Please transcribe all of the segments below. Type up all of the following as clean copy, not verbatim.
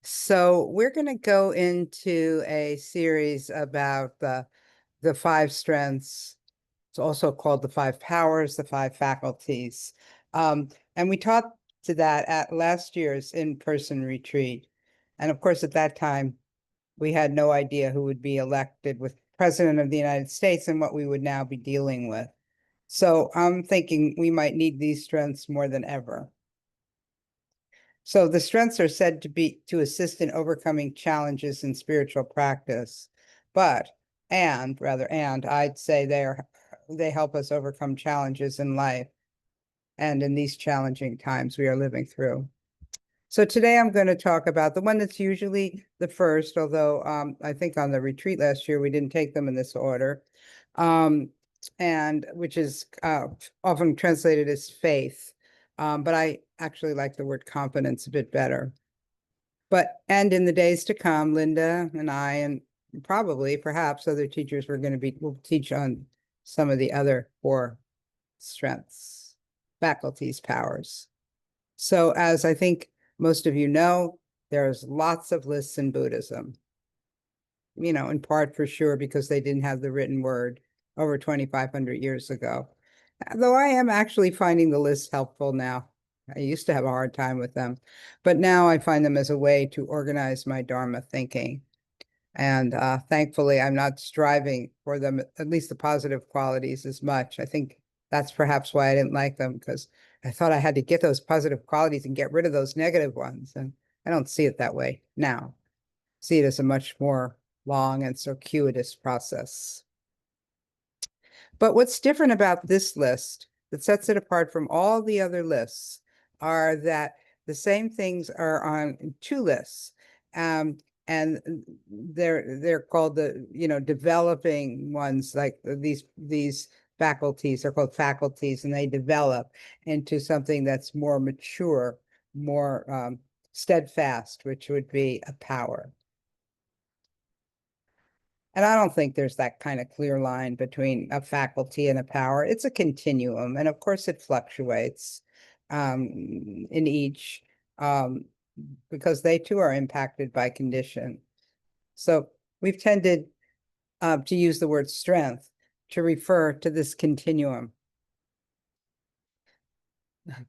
So we're going to go into a series about the five strengths. It's also called the five powers, the five faculties. And we taught to that at last year's in-person retreat. And of course, at that time, we had no idea who would be elected with President of the United States and what we would now be dealing with. So I'm thinking we might need these strengths more than ever. So the strengths are said to be to assist in overcoming challenges in spiritual practice, and I'd say they help us overcome challenges in life and in these challenging times we are living through. So today I'm going to talk about the one that's usually the first, although I think on the retreat last year we didn't take them in this order, and which is often translated as faith. But I actually like the word confidence a bit better. And in the days to come, Linda and I, and perhaps other teachers will teach on some of the other four strengths, faculties, powers. So as I think most of you know, there's lots of lists in Buddhism, in part for sure because they didn't have the written word over 2,500 years ago. Though I am actually finding the lists helpful now. I used to have a hard time with them, but now I find them as a way to organize my Dharma thinking. And thankfully, I'm not striving for them, at least the positive qualities, as much. I think that's perhaps why I didn't like them, because I thought I had to get those positive qualities and get rid of those negative ones. And I don't see it that way now. I see it as a much more long and circuitous process. But what's different about this list that sets it apart from all the other lists are that the same things are on two lists. And they're called the, developing ones, like these faculties are called faculties, and they develop into something that's more mature, more steadfast, which would be a power. And I don't think there's that kind of clear line between a faculty and a power. It's a continuum. And of course, it fluctuates in each because they too are impacted by condition. So we've tended to use the word strength to refer to this continuum.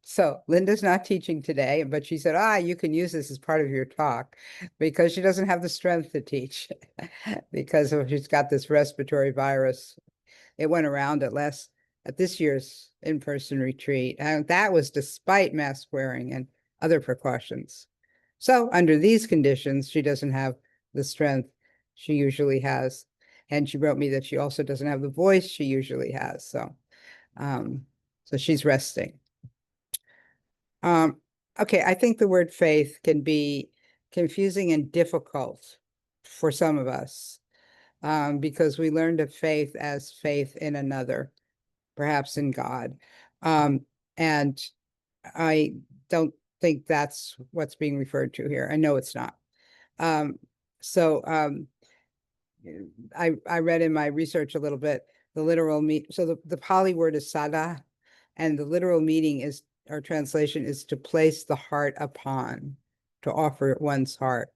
So Linda's not teaching today, but she said, you can use this as part of your talk, because she doesn't have the strength to teach because she's got this respiratory virus. It went around at this year's in-person retreat, and that was despite mask wearing and other precautions. So under these conditions, she doesn't have the strength she usually has. And she wrote me that she also doesn't have the voice she usually has. So she's resting. Okay, I think the word faith can be confusing and difficult for some of us because we learned of faith as faith in another, perhaps in God. And I don't think that's what's being referred to here. I know it's not. I read in my research a little bit, the literal so the Pali word is sada, and the literal meaning or translation is to place the heart upon, to offer one's heart.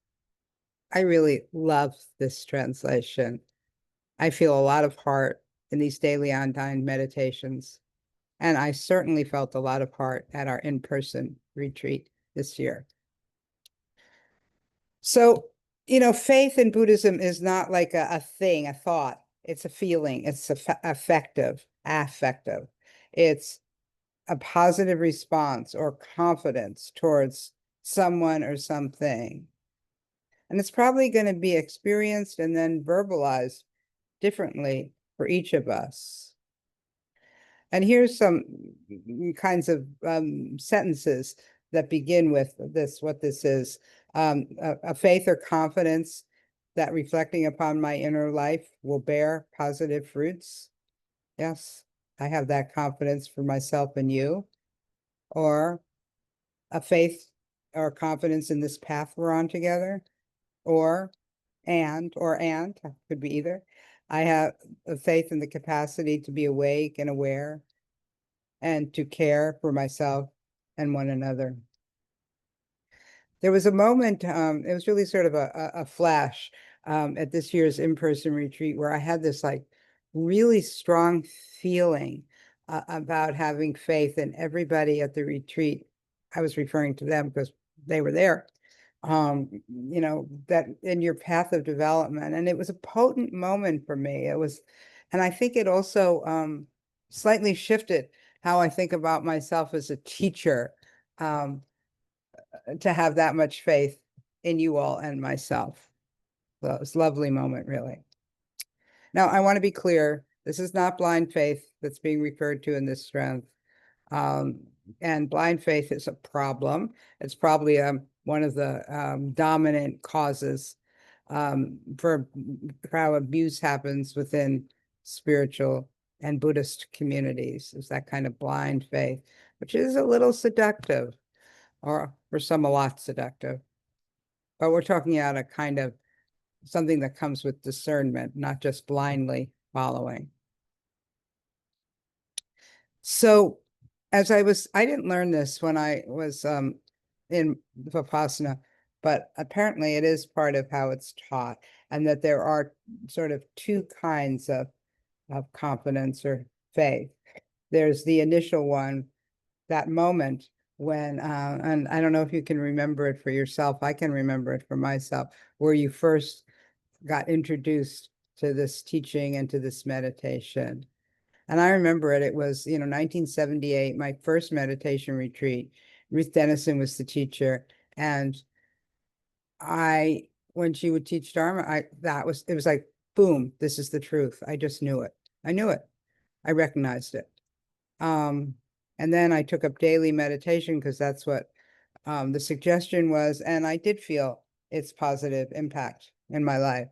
I really love this translation. I feel a lot of heart in these daily Unedited meditations, and I certainly felt a lot of heart at our in-person retreat this year. So, faith in Buddhism is not like a thing, a thought. It's a feeling. It's affective. It's a positive response or confidence towards someone or something. And it's probably going to be experienced and then verbalized differently for each of us. And here's some kinds of sentences that begin with what this is. A faith or confidence that reflecting upon my inner life will bear positive fruits. Yes, I have that confidence for myself and you. Or a faith or confidence in this path we're on together. Or could be either. I have a faith in the capacity to be awake and aware and to care for myself and one another. There was a moment, it was really sort of a flash at this year's in-person retreat where I had this like really strong feeling about having faith, and everybody at the retreat, I was referring to them because they were there, that in your path of development. And it was a potent moment for me. It was, and I think it also slightly shifted how I think about myself as a teacher. To have that much faith in you all and myself. So it was a lovely moment, really. Now, I want to be clear, this is not blind faith that's being referred to in this strength. Um, and blind faith is a problem. It's probably one of the dominant causes for how abuse happens within spiritual and Buddhist communities, is that kind of blind faith, which is a little seductive, or for some a lot seductive. But we're talking about a kind of something that comes with discernment, not just blindly following. So I didn't learn this when I was in Vipassana, but apparently it is part of how it's taught, and that there are sort of two kinds of confidence or faith. There's the initial one, that moment when, and I don't know if you can remember it for yourself, I can remember it for myself, where you first got introduced to this teaching and to this meditation. And I remember it was, 1978, my first meditation retreat. Ruth Dennison was the teacher. And when she would teach Dharma, it was like, boom, this is the truth. I just knew it. I knew it. I recognized it. And then I took up daily meditation because that's what the suggestion was. And I did feel its positive impact in my life.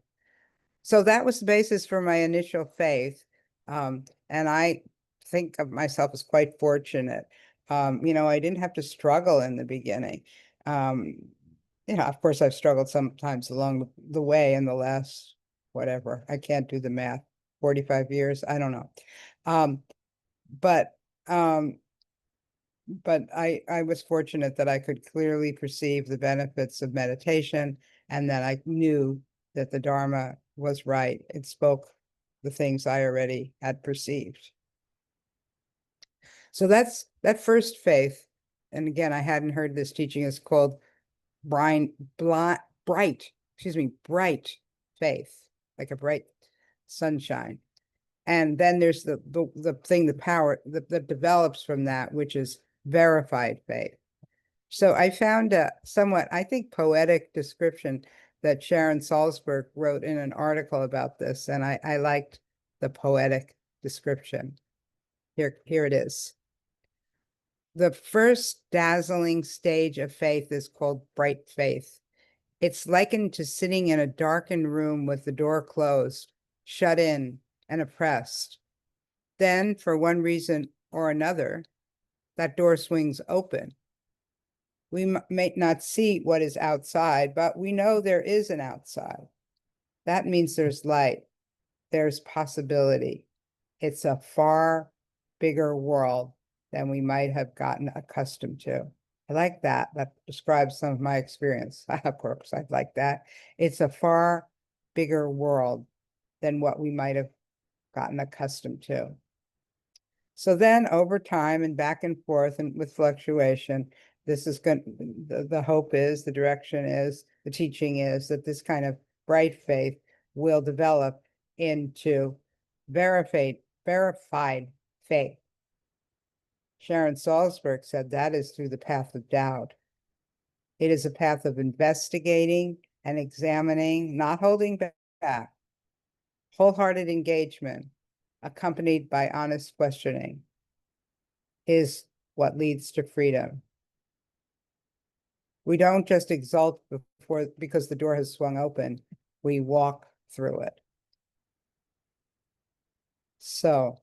So that was the basis for my initial faith. And I think of myself as quite fortunate. I didn't have to struggle in the beginning. Of course, I've struggled sometimes along the way in the last, whatever, I can't do the math, 45 years, I don't know. But um, but I was fortunate that I could clearly perceive the benefits of meditation, and that I knew that the Dharma was right. It spoke the things I already had perceived. So that's that first faith. And again, I hadn't heard this teaching, is called bright faith, like a bright sunshine. And then there's the thing, the power that develops from that, which is verified faith. So I found a somewhat, I think, poetic description that Sharon Salzberg wrote in an article about this, and I liked the poetic description. Here it is. The first dazzling stage of faith is called bright faith. It's likened to sitting in a darkened room with the door closed, shut in and oppressed. Then, for one reason or another, that door swings open. We may not see what is outside, but we know there is an outside. That means there's light, there's possibility. It's a far bigger world than we might have gotten accustomed to. I like that. That describes some of my experience. Of course, I'd like that. It's a far bigger world than what we might have gotten accustomed to. So then over time and back and forth and with fluctuation, this is going, the hope is, the direction is, the teaching is that this kind of bright faith will develop into verified faith. Sharon Salzberg said that is through the path of doubt. It is a path of investigating and examining, not holding back, wholehearted engagement, accompanied by honest questioning, is what leads to freedom. We don't just exult because the door has swung open. We walk through it. So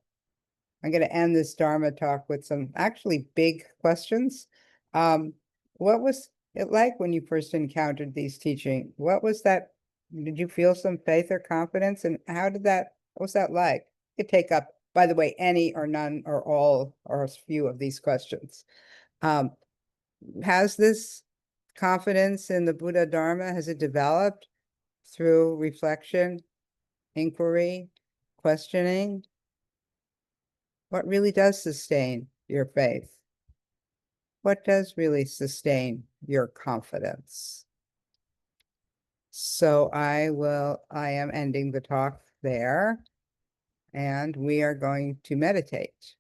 I'm going to end this Dharma talk with some actually big questions. What was it like when you first encountered these teachings? What was that? Did you feel some faith or confidence? And what was that like? You could take up, by the way, any or none or all or a few of these questions. Has this confidence in the Buddha Dharma, has it developed through reflection, inquiry, questioning? What really does sustain your faith? What does really sustain your confidence? So I am ending the talk there, and we are going to meditate.